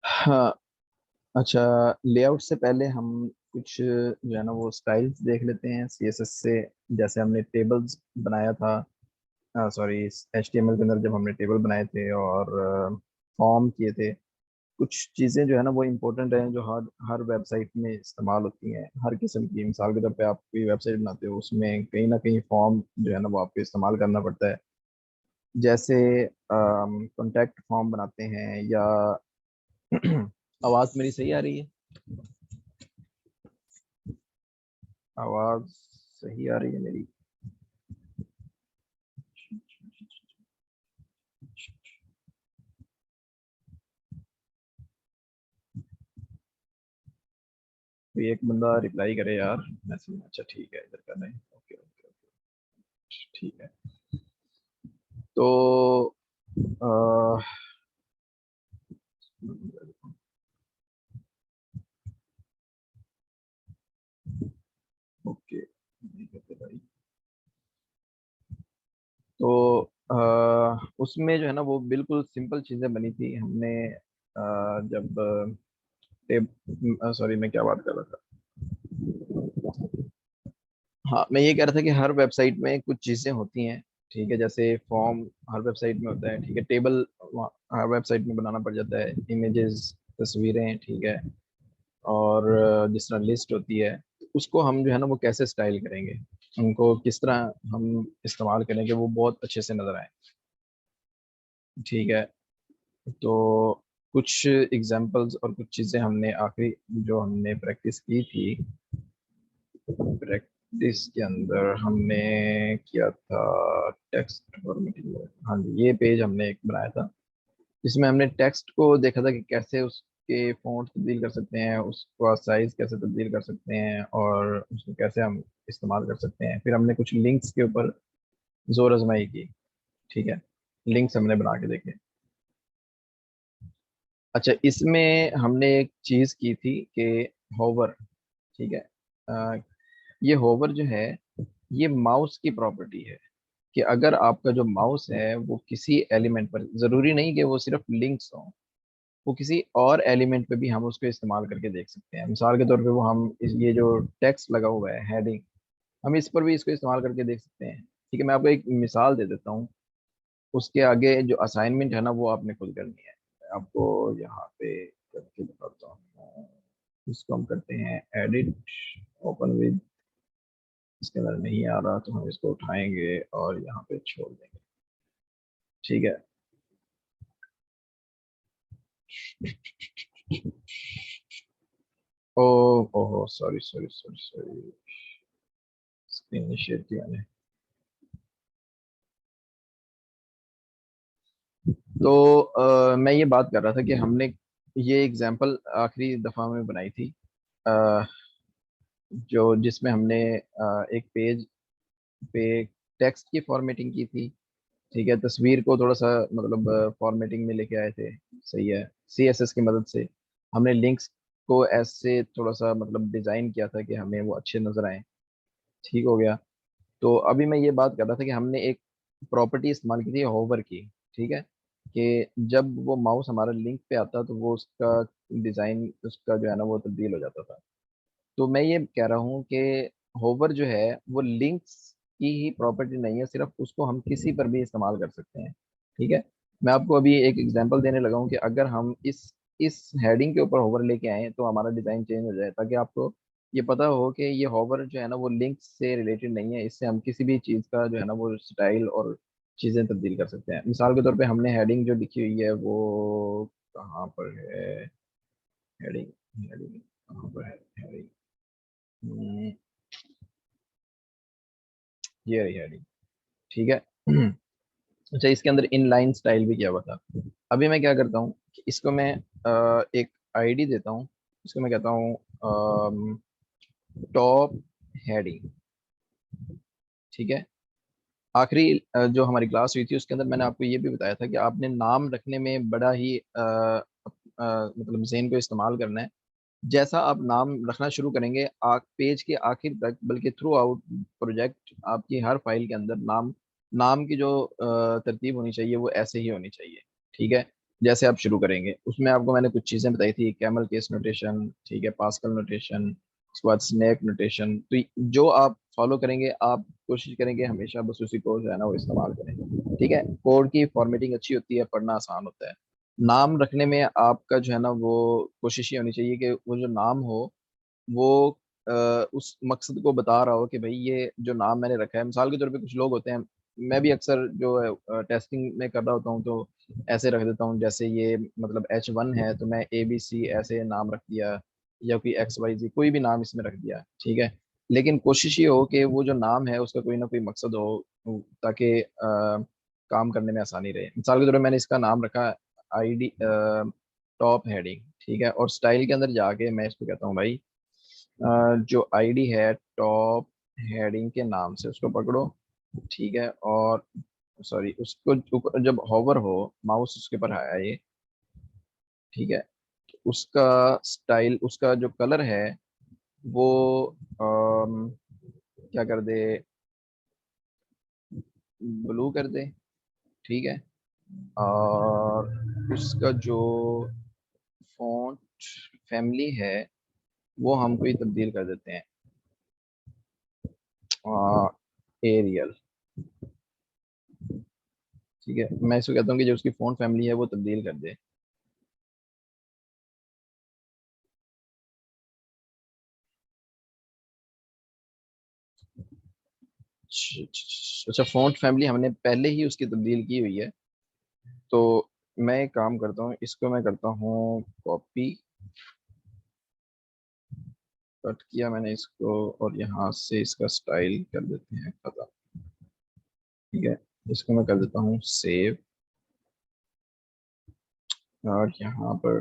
हाँ। अच्छा, लेआउट से पहले हम कुछ जो है ना वो स्टाइल्स देख लेते हैं सीएसएस से। जैसे हमने टेबल्स बनाया था, सॉरी, एचटीएमएल के अंदर जब हमने टेबल बनाए थे और फॉर्म किए थे, कुछ चीज़ें जो है ना वो इम्पोर्टेंट हैं जो हर हर वेबसाइट में इस्तेमाल होती हैं। हर किस्म की, मिसाल के तौर पे आप कोई वेबसाइट बनाते हो उसमें कहीं ना कहीं फॉर्म जो है ना वो आपको इस्तेमाल करना पड़ता है। जैसे कॉन्टैक्ट फॉर्म बनाते हैं या आवाज़ मेरी सही आ रही है? आवाज़ सही आ रही है मेरी? तो एक बंदा रिप्लाई करे यार मैसेज में। अच्छा ठीक है, इधर कर रहे हैं। ओके ओके ओके, ठीक है। तो अह, ओके, नहीं करते भाई। तो उसमें जो है ना वो बिल्कुल सिंपल चीजें बनी थी। हमने जब टेब सॉरी, मैं क्या बात कर रहा था? हाँ, मैं ये कह रहा था कि हर वेबसाइट में कुछ चीजें होती हैं। ठीक है, जैसे फॉर्म हर वेबसाइट में होता है, ठीक है। टेबल हर वेबसाइट में बनाना पड़ जाता है, इमेजेस, तस्वीरें, ठीक है। और जिस तरह लिस्ट होती है, उसको हम जो है ना वो कैसे स्टाइल करेंगे, उनको किस तरह हम इस्तेमाल करेंगे वो बहुत अच्छे से नजर आए। ठीक है। तो कुछ एग्जांपल्स और कुछ चीज़ें हमने आखिरी जो हमने प्रैक्टिस की थी, प्रैक्टिस के अंदर हमने किया था टेक्स्ट फॉर्मेटिंग। हाँ जी, ये पेज हमने एक बनाया था जिसमें हमने टेक्स्ट को देखा था कि कैसे उसके फॉन्ट तब्दील कर सकते हैं, उसका साइज कैसे तब्दील कर सकते हैं और उसको कैसे हम इस्तेमाल कर सकते हैं। फिर हमने कुछ लिंक्स के ऊपर जोर आजमाई की। ठीक है, लिंक्स हमने बना के देखे। अच्छा, इसमें हमने एक चीज की थी कि होवर, ठीक है। अ, ये होवर जो है, ये माउस की प्रॉपर्टी है कि अगर आपका जो माउस है वो किसी एलिमेंट पर, जरूरी नहीं कि वो सिर्फ लिंक्स हो, वो किसी और एलिमेंट पे भी हम उसको इस्तेमाल करके देख सकते हैं। मिसाल के तौर पे वो हम ये जो टेक्स्ट लगा हुआ है, हेडिंग, हम इस पर भी इसको इस्तेमाल करके देख सकते हैं। ठीक है, मैं आपको एक मिसाल दे देता हूँ। उसके आगे जो असाइनमेंट है ना वो आपने खुद करनी है। मैं आपको यहाँ पे करके बताता हूँ। इसको हम करते हैं एडिट, ओपन विद। इसके अंदर नहीं आ रहा तो हम इसको उठाएंगे और यहाँ पे छोड़ देंगे। ठीक है। ओ, ओहो, sorry sorry sorry sorry, screen नहीं शेयर किया मैंने। तो मैं ये बात कर रहा था कि हमने ये एग्जांपल आखिरी दफा में बनाई थी, अ, जो जिसमें हमने एक पेज पे टेक्स्ट की फॉर्मेटिंग की थी। ठीक है, तस्वीर को थोड़ा सा मतलब फॉर्मेटिंग में लेके आए थे। सही है, सीएसएस की मदद से हमने लिंक्स को ऐसे थोड़ा सा मतलब डिजाइन किया था कि हमें वो अच्छे नजर आए। ठीक हो गया। तो अभी मैं ये बात कर रहा था कि हमने एक प्रॉपर्टी इस्तेमाल की थी होवर की। ठीक है, कि जब वो माउस हमारा लिंक पे आता तो वो उसका डिजाइन, उसका जो है ना वो तब्दील हो जाता था। तो मैं ये कह रहा हूँ कि होवर जो है वो लिंक्स की ही प्रॉपर्टी नहीं है, सिर्फ उसको हम किसी पर भी इस्तेमाल कर सकते हैं। ठीक है, मैं आपको अभी एक एग्जांपल देने लगा हूँ कि अगर हम इस हेडिंग के ऊपर होवर लेके आए तो हमारा डिजाइन चेंज हो जाए, ताकि आपको ये पता हो कि ये होवर जो है ना वो लिंक से रिलेटेड नहीं है। इससे हम किसी भी चीज़ का जो है ना वो स्टाइल और चीज़ें तब्दील कर सकते हैं। मिसाल के तौर पे हमने हेडिंग जो लिखी हुई है वो कहाँ पर है? हेडिंग, हेडिंग कहाँ पर है? हेडिंग, ये रही हेडिंग। ठीक है। अच्छा, इसके अंदर इनलाइन स्टाइल भी किया हुआ था। अभी मैं क्या करता हूँ कि इसको मैं एक आईडी देता हूँ। इसको मैं कहता हूँ टॉप हेडिंग। ठीक है। आखिरी जो हमारी क्लास हुई थी उसके अंदर मैंने आपको ये भी बताया था कि आपने नाम रखने में बड़ा ही मतलब ज़हन को इस्तेमाल करना है। जैसा आप नाम रखना शुरू करेंगे पेज के आखिर तक, बल्कि थ्रू आउट प्रोजेक्ट, आपकी हर फाइल के अंदर नाम नाम की जो तरतीब होनी चाहिए वो ऐसे ही होनी चाहिए। ठीक है। जैसे आप शुरू करेंगे उसमें आपको मैंने कुछ चीज़ें बताई थी, कैमल केस नोटेशन, ठीक है, पास्कल नोटेशन, उसके बाद स्नैक नोटेशन। तो जो आप फॉलो करेंगे, आप कोशिश करेंगे हमेशा बस उसी को जो है ना वो इस्तेमाल करें, ठीक है। कोड की फॉर्मेटिंग अच्छी होती है, पढ़ना आसान होता है। नाम रखने में आपका जो है ना वो कोशिश ये होनी चाहिए कि वो जो नाम हो वो उस मकसद को बता रहा हो कि भाई ये जो नाम मैंने रखा है। मिसाल के तौर पे कुछ लोग होते हैं, मैं भी अक्सर जो है टेस्टिंग में कर रहा होता हूँ तो ऐसे रख देता हूँ, जैसे ये मतलब H1 है तो मैं ABC ऐसे नाम रख दिया, या कोई XYZ कोई भी नाम इसमें रख दिया, ठीक है। लेकिन कोशिश ये हो कि वो जो नाम है उसका कोई ना कोई मकसद हो, ताकि काम करने में आसानी रहे। मिसाल के तौर पर मैंने इसका नाम रखा ID टॉप हेडिंग, ठीक है। और स्टाइल के अंदर जाके मैं इसको कहता हूँ भाई जो ID है टॉप हेडिंग के नाम से उसको पकड़ो, ठीक है। और सॉरी, उसको ऊपर जब होवर हो माउस उसके ऊपर आया ये, ठीक है, उसका स्टाइल, उसका जो कलर है वो क्या कर दे, ब्लू कर दे, ठीक है। और उसका जो फॉन्ट फैमिली है वो हम कोई तब्दील कर देते हैं एरियल, ठीक है। मैं इसको कहता हूँ कि जो उसकी फॉन्ट फैमिली है वो तब्दील कर दे। अच्छा, फॉन्ट फैमिली हमने पहले ही उसकी तब्दील की हुई है, तो मैं एक काम करता हूँ, इसको मैं करता हूँ कॉपी, कट किया मैंने इसको, और यहाँ से इसका स्टाइल कर देते हैं खत्म, ठीक है। इसको मैं कर देता हूँ सेव, और यहाँ पर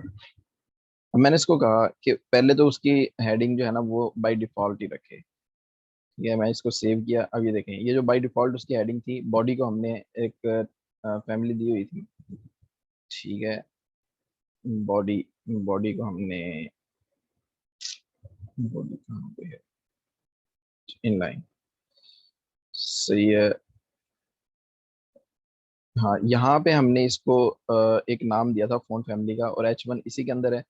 अब मैंने इसको कहा कि पहले तो उसकी हेडिंग जो है ना वो बाय डिफॉल्ट ही रखे, ठीक है। मैं इसको सेव किया। अब ये देखें, ये जो बाय डिफॉल्ट उसकी हेडिंग थी, बॉडी को हमने एक फैमिली दी हुई थी, ठीक है। बॉडी, बॉडी को हमने, बॉडी कहाँ पे है, इनलाइन, सही है। हाँ, यहाँ पे हमने इसको एक नाम दिया था फोन फैमिली का, और H1 इसी के अंदर है,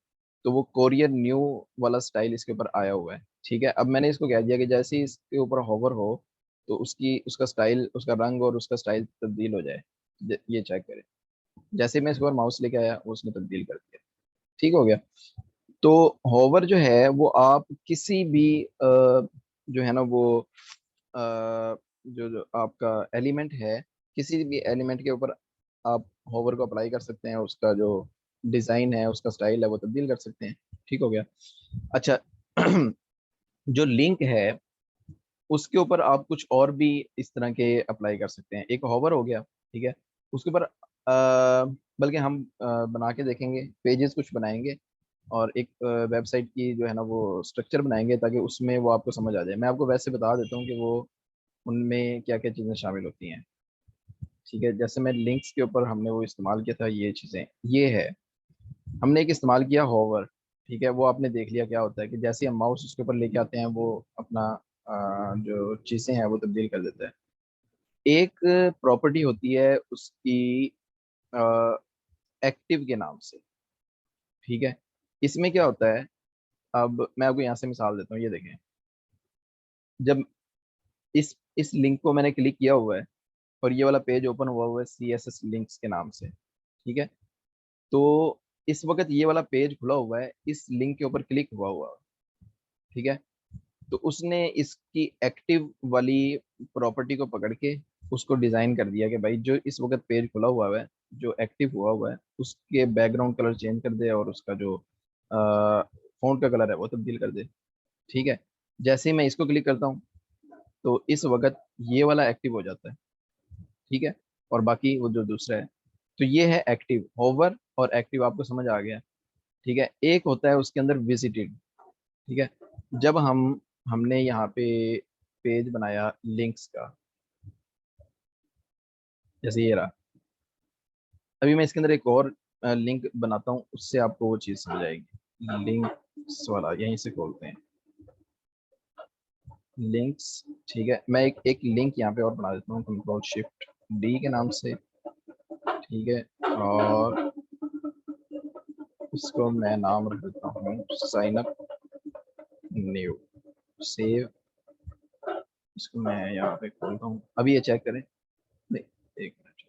तो वो कोरियर न्यू वाला स्टाइल इसके ऊपर आया हुआ है, ठीक है। अब मैंने इसको कह दिया कि जैसे ही इसके ऊपर होवर हो तो उसकी उसका स्टाइल, उसका रंग और उसका स्टाइल तब्दील हो जाए। ये चेक करें, जैसे ही मैं इसके ऊपर माउस लेके आया वो उसने तब्दील कर दिया, ठीक हो गया। तो होवर जो है वो आप किसी भी जो है ना वो जो जो आपका एलिमेंट है, किसी भी एलिमेंट के ऊपर आप होवर को अप्लाई कर सकते हैं, उसका जो डिजाइन है, उसका स्टाइल है वो तब्दील कर सकते हैं, ठीक हो गया। अच्छा, जो लिंक है उसके ऊपर आप कुछ और भी इस तरह के अप्लाई कर सकते हैं। एक होवर हो गया, ठीक है। उसके ऊपर बल्कि हम बना के देखेंगे, पेजेस कुछ बनाएंगे, और एक वेबसाइट की जो है ना वो स्ट्रक्चर बनाएंगे, ताकि उसमें वो आपको समझ आ जाए। मैं आपको वैसे बता देता हूँ कि वो उनमें क्या क्या चीज़ें शामिल होती हैं, ठीक है। जैसे मैं लिंक्स के ऊपर हमने वो इस्तेमाल किया था, ये चीज़ें ये है, हमने एक इस्तेमाल किया होवर, ठीक है। वो आपने देख लिया क्या होता है कि जैसे हम माउस उसके ऊपर लेके आते हैं वो अपना जो चीज़ें हैं वो तब्दील कर देता है। एक प्रॉपर्टी होती है उसकी एक्टिव के नाम से, ठीक है। इसमें क्या होता है, अब मैं आपको यहाँ से मिसाल देता हूँ, ये देखें, जब इस लिंक को मैंने क्लिक किया हुआ है और ये वाला पेज ओपन हुआ हुआ है CSS लिंक्स के नाम से, ठीक है। तो इस वक्त ये वाला पेज खुला हुआ है, इस लिंक के ऊपर क्लिक हुआ हुआ है, ठीक है। तो उसने इसकी एक्टिव वाली प्रॉपर्टी को पकड़ के उसको डिजाइन कर दिया कि भाई जो इस वक्त पेज खुला हुआ है, जो एक्टिव हुआ हुआ है, उसके बैकग्राउंड कलर चेंज कर दे, और उसका जो फॉन्ट का कलर है वो तब्दील कर दे, ठीक है। जैसे ही मैं इसको क्लिक करता हूँ तो इस वक्त ये वाला एक्टिव हो जाता है, ठीक है। और बाकी वो जो दूसरा है, तो ये है एक्टिव, होवर और एक्टिव, आपको समझ आ गया, ठीक है। एक होता है उसके अंदर विजिटेड, ठीक है। जब हमने यहाँ पे पेज बनाया लिंक्स का, जैसे ये रहा, अभी मैं इसके अंदर एक और लिंक बनाता हूँ, उससे आपको वो चीज़ समझ आएगी। लिंक्स वाला यहीं से खोलते हैं, लिंक्स, ठीक है। मैं एक लिंक यहाँ पे और बना देता हूँ, कंट्रोल शिफ्ट D के नाम से, ठीक है। और इसको मैं नाम रख देता हूँ साइन अप न्यू, सेव। इसको मैं यहाँ पे खोलता हूँ, अभी ये चेक करें। नहीं, एक minute.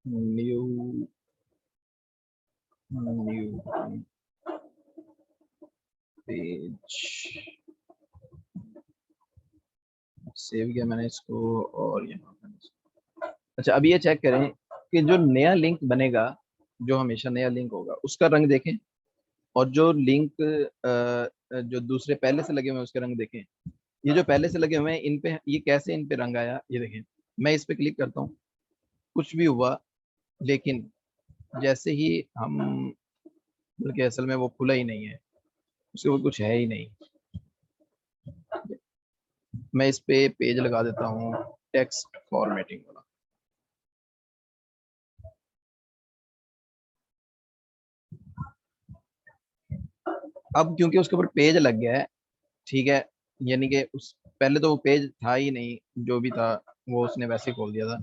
New new page, save किया मैंने इसको, और यहाँ पे अच्छा अभी ये चेक करें कि जो नया लिंक बनेगा, जो हमेशा नया लिंक होगा उसका रंग देखें, और जो लिंक जो दूसरे पहले से लगे हुए हैं उसके रंग देखें। ये जो पहले से लगे हुए हैं इन पे, ये कैसे इन पे रंग आया ये देखें। मैं इस पे क्लिक करता हूँ, कुछ भी हुआ, लेकिन जैसे ही हम, बल्कि असल में वो खुला ही नहीं है, उसके ऊपर कुछ है ही नहीं। मैं इस पे पेज लगा देता हूँ टेक्स्ट फॉर्मेटिंग वाला। अब क्योंकि उसके ऊपर पेज लग गया है, ठीक है, यानी कि उस पहले तो वो पेज था ही नहीं, जो भी था वो उसने वैसे ही खोल दिया था।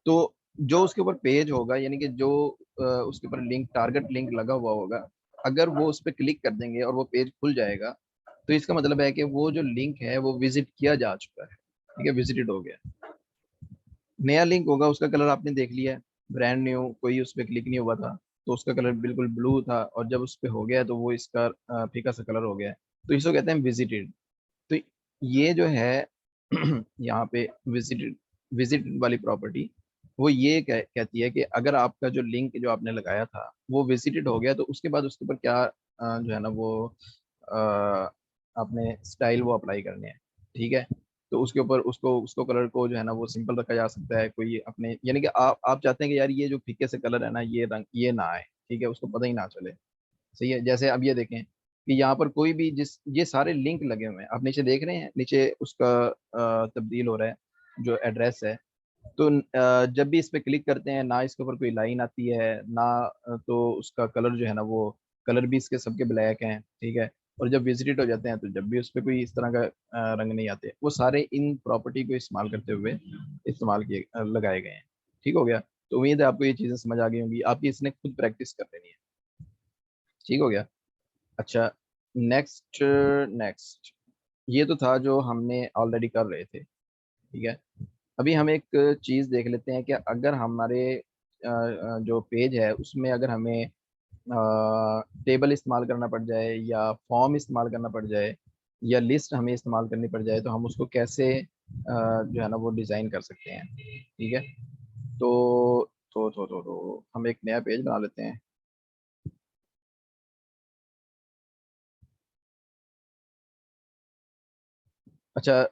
तो जो उसके ऊपर पेज होगा, यानी कि जो उसके ऊपर लिंक, टारगेट लिंक लगा हुआ होगा, अगर वो उस पर क्लिक कर देंगे और वो पेज खुल जाएगा, तो इसका मतलब है कि वो जो लिंक है वो विजिट किया जा चुका है, ठीक है, विजिटेड हो गया। नया लिंक होगा, उसका कलर आपने देख लिया है, ब्रांड न्यू, कोई उस पर क्लिक नहीं हुआ था, तो उसका कलर बिल्कुल ब्लू था, और जब उस पर हो गया तो वो इसका फीका सा कलर हो गया है। तो इसको कहते हैं विजिटेड। तो ये जो है यहाँ पे विजिटेड, विजिट वाली प्रॉपर्टी, वो ये कहती है कि अगर आपका जो लिंक जो आपने लगाया था वो विजिटेड हो गया, तो उसके बाद उसके ऊपर क्या जो है ना वो अ, आपने स्टाइल वो अप्लाई करने हैं, ठीक है। तो उसके ऊपर उसको उसको कलर को जो है ना वो सिंपल रखा जा सकता है, कोई अपने, यानी कि आप चाहते हैं कि यार ये जो फीके से कलर है ना, ये रंग ये ना आए, ठीक है, उसको पता ही ना चले। सही है, जैसे अब ये देखें कि यहाँ पर कोई भी, जिस ये सारे लिंक लगे हुए हैं, आप नीचे देख रहे हैं, नीचे उसका तब्दील हो रहा है जो एड्रेस है। तो जब भी इस पे क्लिक करते हैं ना, इसके ऊपर कोई लाइन आती है ना, तो उसका कलर जो है ना वो कलर भी इसके सबके ब्लैक हैं, ठीक है। और जब विजिट हो जाते हैं तो जब भी उस पर कोई इस तरह का रंग नहीं आते, वो सारे इन प्रॉपर्टी को इस्तेमाल करते हुए इस्तेमाल किए लगाए गए हैं। ठीक हो गया। तो उम्मीद है आपको ये चीज़ें समझ आ गई होंगी, आपकी इसने खुद प्रैक्टिस कर लेनी है। ठीक हो गया। अच्छा, नेक्स्ट नेक्स्ट, ये तो था जो हमने ऑलरेडी कर रहे थे, ठीक है। अभी हम एक चीज़ देख लेते हैं कि अगर हमारे जो पेज है उसमें अगर हमें टेबल इस्तेमाल करना पड़ जाए, या फॉर्म इस्तेमाल करना पड़ जाए, या लिस्ट हमें इस्तेमाल करनी पड़ जाए, तो हम उसको कैसे जो है ना वो डिज़ाइन कर सकते हैं, ठीक है। तो हम एक नया पेज बना लेते हैं। अच्छा,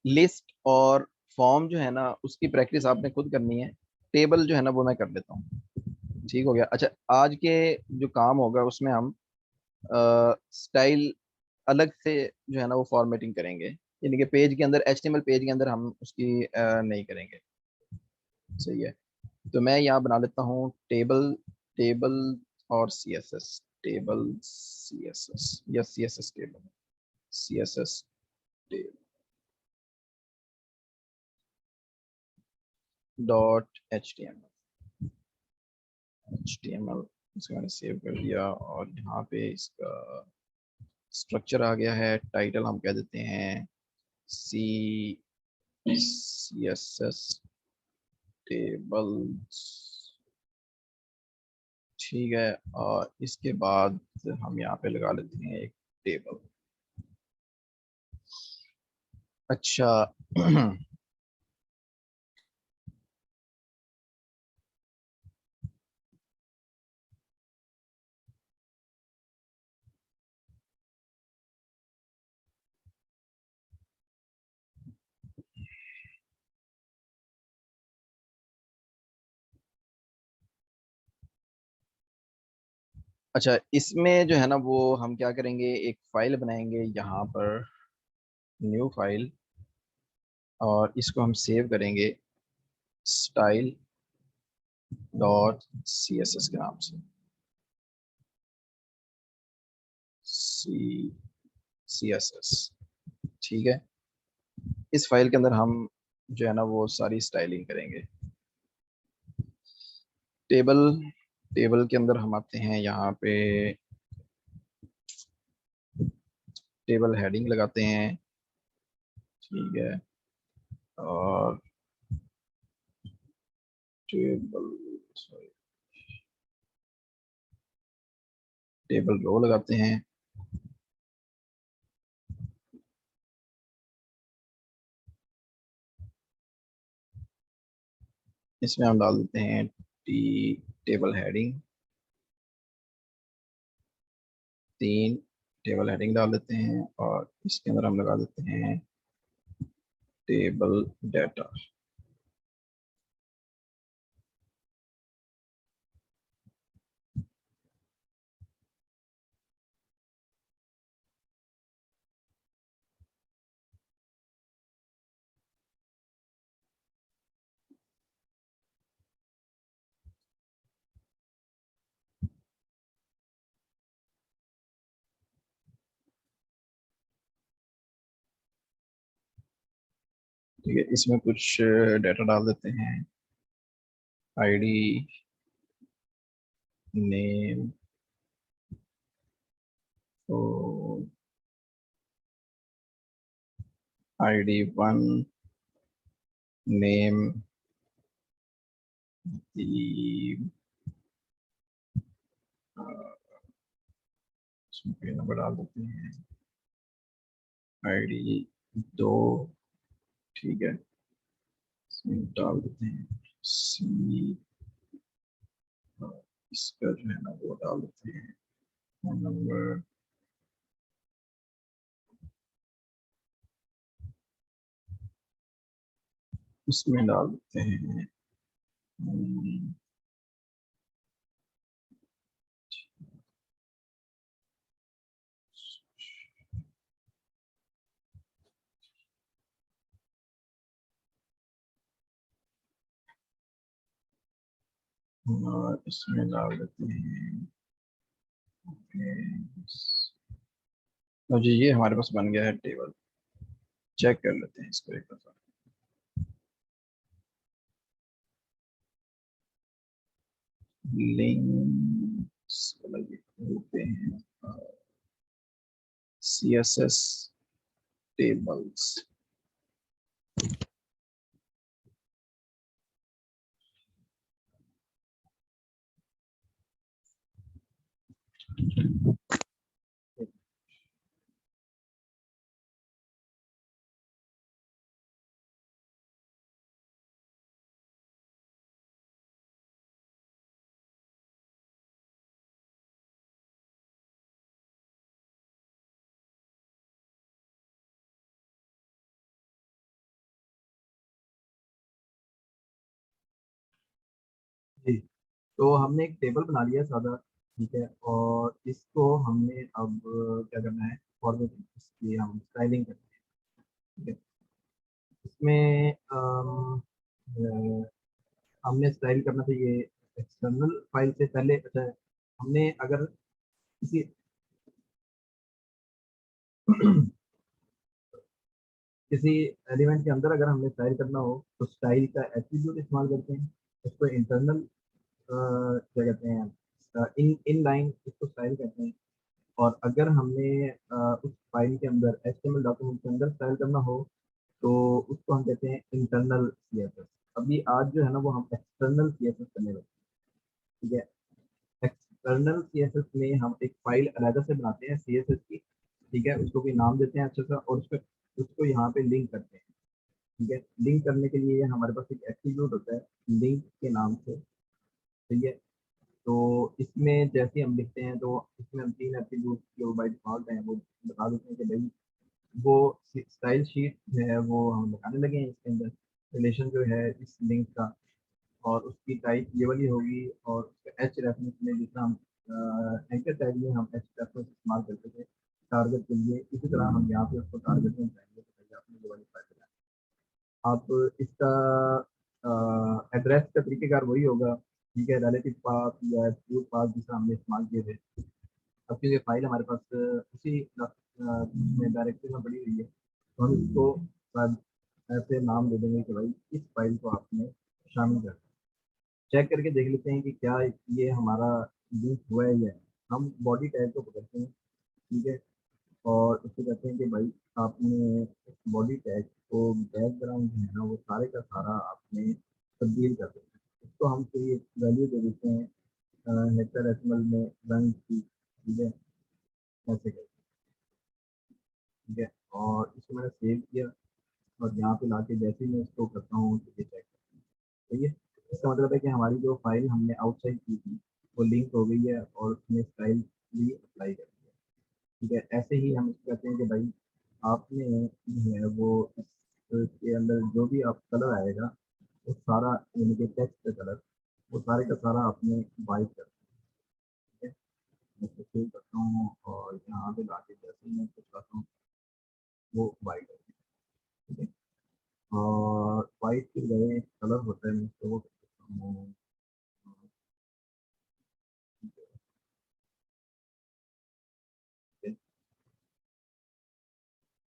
लिस्ट और फॉर्म जो है ना उसकी प्रैक्टिस आपने खुद करनी है, टेबल जो है ना वो मैं कर लेता हूँ। ठीक हो गया। अच्छा, आज के जो काम होगा उसमें हम स्टाइल अलग से जो है ना वो फॉर्मेटिंग करेंगे, यानी कि पेज के अंदर, एचटीएमएल पेज के अंदर हम उसकी नहीं करेंगे। सही है। तो मैं यहाँ बना लेता हूँ टेबल, टेबल और सीएसएस, टेबल सीएसएस, या CSS table, CSS table dot H T M L, H T M L, इसको मैंने सेव कर दिया, और यहाँ पे इसका स्ट्रक्चर आ गया है। टाइटल हम कह देते हैं सी सी एस एस टेबल्स, ठीक है। और इसके बाद हम यहाँ पे लगा लेते हैं एक टेबल। अच्छा अच्छा, इसमें जो है ना वो हम क्या करेंगे, एक फाइल बनाएंगे यहाँ पर, न्यू फाइल, और इसको हम सेव करेंगे style dot C S S के नाम से, सी सी एस एस, ठीक है। इस फाइल के अंदर हम जो है ना वो सारी स्टाइलिंग करेंगे। टेबल टेबल के अंदर हम आते हैं यहाँ पे, टेबल हेडिंग लगाते हैं। ठीक है। और टेबल सॉरी टेबल रो लगाते हैं। इसमें हम डाल देते हैं टेबल हेडिंग, 3 टेबल हेडिंग डाल देते हैं। और इसके अंदर हम लगा देते हैं टेबल डाटा। ठीक है, इसमें कुछ डाटा डाल देते हैं। आईडी, नेम, तो ID 1, नेम, इसमें कोई नंबर डाल देते हैं। ID 2, ठीक है, इसमें डाल देते हैं सी। इसका जो है ना वो डाल देते हैं फोन नंबर। इसमें डाल देते हैं और इसमें डाल देते हैं। तो जी ये हमारे पास बन गया है टेबल। चेक कर लेते हैं इसको एक दफा। लिंक्स होते हैं, CSS टेबल्स। जी, तो हमने एक टेबल बना लिया सादा। ठीक है, और इसको हमने अब क्या करना है, फॉर्मेटिंग, इसकी हम स्टाइलिंग करनी है। ठीक है, इसमें हमने स्टाइल करना चाहिए एक्सटर्नल फाइल से पहले। अच्छा, हमने अगर किसी किसी एलिमेंट के अंदर अगर हमने स्टाइल करना हो तो स्टाइल का एट्रीब्यूट इस्तेमाल करते हैं। इसको इंटरनल क्या कहते हैं, इन इन लाइन इसको स्टाइल कहते हैं। और अगर हमने उस फाइल के अंदर HTML डॉक्यूमेंट के अंदर स्टाइल करना हो तो उसको हम कहते हैं इंटरनल CSS। अभी आज जो है ना वो हम एक्सटर्नल CSS करने लगे। ठीक है, एक्सटर्नल CSS में हम एक फाइल अलग से बनाते हैं CSS की। ठीक है, उसको भी नाम देते हैं अच्छा सा, और उसको उसको यहाँ पे लिंक करते हैं। ठीक है, लिंक करने के लिए हमारे पास एक एट्रीब्यूट होता है लिंक के नाम से। ठीक है, तो इसमें जैसे हम लिखते हैं तो इसमें हम 3 एट्रीब्यूट जो बाई डिफॉल्ट हैं वो बता देते हैं कि भाई वो स्टाइल शीट जो है वो हम लगाने लगे हैं इसके अंदर। रिलेशन जो है इस लिंक का, और उसकी टाइप ये वाली होगी। और उसका एच रेफरेंस में जितना हम एंकर टैग में हम एच रेफरेंस इस्तेमाल करते थे टारगेट के लिए, इसी तरह हम यहाँ पे उसको टारगेट में चाहिए तो भैया आपने ये वाली फाइल बनाई। आप इसका एड्रेस का तरीकेकार वही होगा। ठीक है, रिलेटिव पाथ या एब्सोल्यूट पाथ जिसका हमने इस्तेमाल किए थे। अब क्योंकि फाइल हमारे पास उसी उसमें डायरेक्टरी में पड़ी हुई है तो हम इसको ऐसे नाम दे देंगे कि भाई इस फाइल को आपने शामिल कर, चेक करके देख लेते हैं कि क्या ये हमारा लिंक हुआ है या नहीं। हम बॉडी टैग को पकड़ते हैं, ठीक है, और उसको कहते हैं कि भाई आपने बॉडी टैग को बैकग्राउंड है ना वो सारे का सारा आपने तब्दील कर देना है। इसको हम कोई एक वैल्यू दे देते हैं हेक्साडेसिमल में रंग की, ठीक है, ऐसे करके, ठीक है। और इसको मैंने सेव किया और यहाँ पे लाके जैसे ही मैं इसको करता हूँ तो ये चेक, सही है। इसका मतलब है कि हमारी जो फाइल हमने आउटसाइड की थी वो लिंक हो गई है और उसने स्टाइल भी अप्लाई कर दिया, ठीक है। ऐसे ही हम इसको कहते हैं कि भाई आपने जो है वो इसके अंदर जो भी आप कलर आएगा वो सारा, यानी कि टेक्स्ट का कलर, वो सारे का सारा आपने वाइट कर दिया, ठीक है। मैं इसको सेव करता हूँ और यहाँ पे लाके जैसे ही मैं कुछ करता हूँ वो वाइट है, ठीक है। और वाइट के बजाय कलर होता है, मैं इसको वो कर सकता हूँ,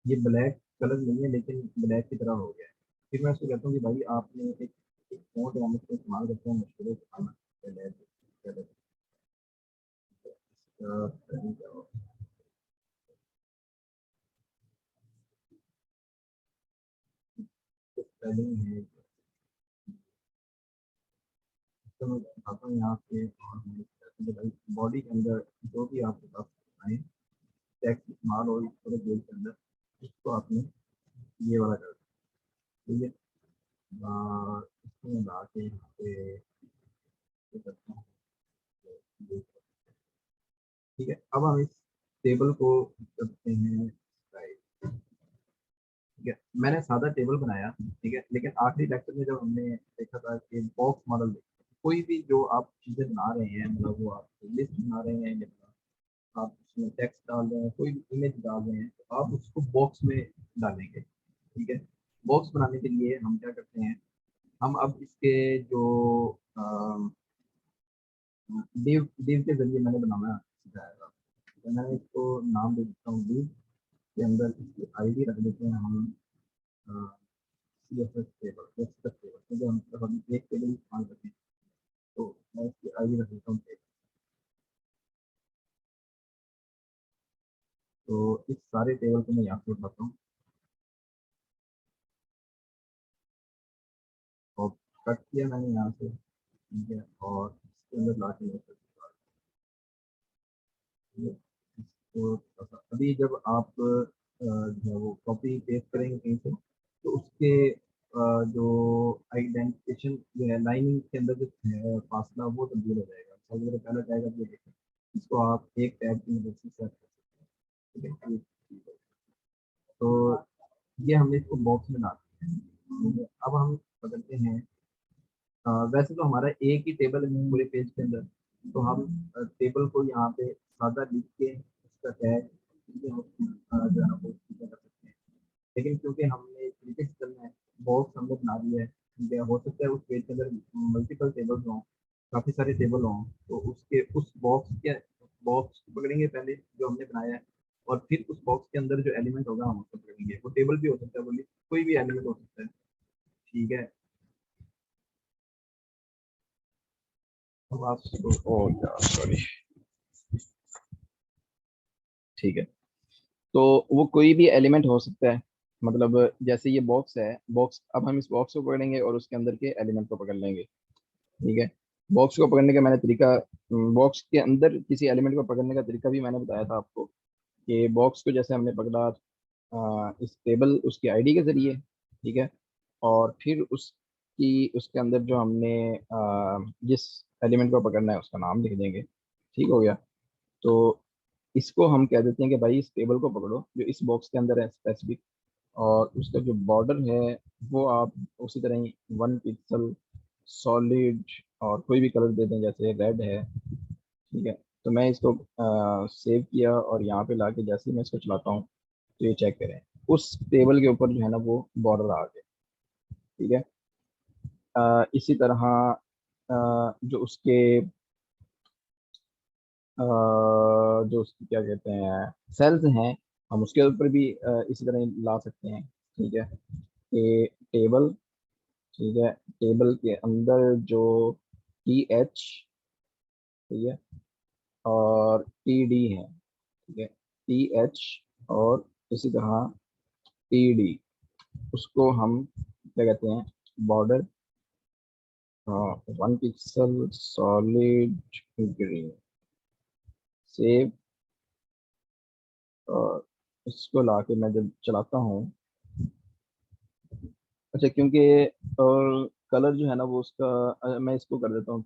ये ब्लैक कलर नहीं है लेकिन ब्लैक की तरह हो गया है। फिर मैं उसको कहता हूँ कि भाई आपने एक फ़ॉन्ट हम इसको इस्तेमाल करते हैं मुश्किलों से आना पहले पहले इसका spelling क्या होगा? स्पेलिंग है, तो मैं बताता हूँ यहाँ पे। और मैं कहता हूँ कि भाई बॉडी के अंदर जो भी आपके पास आए टेक्स्ट इस्तेमाल हो पूरे पेज के अंदर, इसको आपने ये वाला कर दिया, ठीक है। इसको मैं ला के यहाँ पे ये करता हूँ, तो ठीक है। अब हम इस टेबल को करते हैं स्टाइल, ठीक है। मैंने सादा टेबल बनाया, ठीक है, लेकिन आखिरी लेक्चर में जब हमने देखा था कि बॉक्स मॉडल, कोई भी जो आप चीज़ें बना रहे हैं, मतलब वो आप लिस्ट बना रहे हैं या आप उसमें टेक्स्ट डाल रहे हैं, कोई भी इमेज डाल रहे हैं, तो आप उसको बॉक्स में डालेंगे, ठीक है। बॉक्स बनाने के लिए हम क्या करते हैं, हम अब इसके जो div div के जरिए मैंने बनाना सिखाया, तो मैंने इसको नाम दे देता हूँ div के अंदर इसकी आईडी रख देते हैं हम CSS टेबल, CSS टेबल, क्योंकि हम मतलब अभी एक टेबल इस्तेमाल करते हैं, तो मैं इसकी आईडी रख देता हूँ टेबल। तो इस सारे टेबल को मैं यहाँ पे उठाता हूँ और कट किया मैंने यहाँ से, ठीक है, और इसके अंदर ला के तो अभी जब आप जो है वो कॉपी पेस्ट करेंगे कहीं से, तो उसके जो आइडेंटिफिकेशन जो है लाइनिंग के अंदर जो है फासला वो तब्दील हो जाएगा। सबसे पहले पहला टैग आप ये देखें, इसको आप एक टैग की मदद से सेट कर सकते हैं, ठीक है। तो ये हमने इसको बॉक्स में डाल दिया है। अब हम बदलते हैं, वैसे तो हमारा एक ही टेबल है पूरे पेज के अंदर, तो हम टेबल को यहाँ पे सादा लिख के उसका टैग जो है ना वो चीज़ें कर सकते हैं। लेकिन क्योंकि हमने क्रिटिक्स करना है, बॉक्स हमने बना दिया है, ठीक है, हो सकता है उस पेज के अंदर मल्टीपल टेबल्स हों, काफ़ी सारे टेबल हों, तो उसके उस बॉक्स को पकड़ेंगे पहले जो हमने बनाया है, और फिर उस बॉक्स के अंदर जो एलिमेंट होगा हम उसको पकड़ेंगे। वो टेबल भी हो सकता है, बोलिए कोई भी एलिमेंट हो सकता है, ठीक है। अब आप ओ यार सॉरी। ठीक है, तो वो कोई भी एलिमेंट हो सकता है, मतलब जैसे ये बॉक्स है, बॉक्स, अब हम इस बॉक्स को पकड़ेंगे और उसके अंदर के एलिमेंट को पकड़ लेंगे, ठीक है। बॉक्स को पकड़ने का मैंने तरीका, बॉक्स के अंदर किसी एलिमेंट को पकड़ने का तरीका भी मैंने बताया था आपको, कि बॉक्स को जैसे हमने पकड़ा इस टेबल उसकी आईडी के जरिए, ठीक है, और फिर उसकी उसके अंदर जो हमने जिस एलिमेंट को पकड़ना है उसका नाम लिख देंगे, ठीक हो गया। तो इसको हम कह देते हैं कि भाई इस टेबल को पकड़ो जो इस बॉक्स के अंदर है स्पेसिफिक, और उसका जो बॉर्डर है वो आप उसी तरह ही 1 पिक्सल सॉलिड और कोई भी कलर दे दें, जैसे रेड है, ठीक है। तो मैं इसको सेव किया और यहाँ पे लाके जैसे ही मैं इसको चलाता हूँ तो ये चेक करें, उस टेबल के ऊपर जो है ना वो बॉर्डर आ गया, ठीक है। इसी तरह जो उसके जो उसकी क्या कहते हैं सेल्स हैं, हम उसके ऊपर भी इसी तरह ही ला सकते हैं, ठीक है। टेबल, ठीक है, टेबल के अंदर जो टी एच, ठीक है, और टी डी है, ठीक है, टी एच और इसी तरह टी डी, उसको हम क्या कहते हैं, border 1 pixel solid green, save. और इसको लाके मैं जब चलाता हूँ, अच्छा क्योंकि और कलर जो है ना वो उसका मैं इसको कर देता हूँ,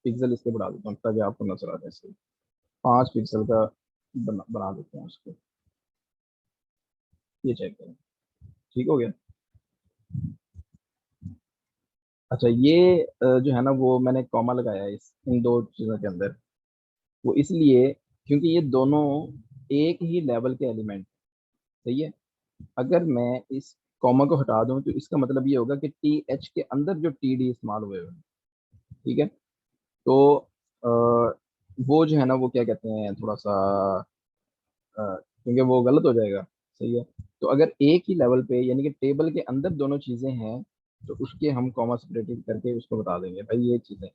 पिक्सल इसके बढ़ा देता हूँ ताकि आपको नजर आ जाए इससे। 5 पिक्सल का बना देते हैं उसको। ये चेक करें, ठीक हो गया। अच्छा ये जो है ना वो मैंने कॉमा लगाया है इस इन दो चीज़ों के अंदर, वो इसलिए क्योंकि ये दोनों एक ही लेवल के एलिमेंट, सही है। अगर मैं इस कॉमा को हटा दूं तो इसका मतलब ये होगा कि टी एच के अंदर जो टी डी इस्तेमाल हुए हुए हैं, ठीक है। तो वो जो है ना वो क्या कहते हैं थोड़ा सा क्योंकि वो गलत हो जाएगा, सही है। तो अगर एक ही लेवल पे यानी कि टेबल के अंदर दोनों चीजें हैं तो उसके हम कॉमा सेपरेटेड करके उसको बता देंगे भाई ये चीजें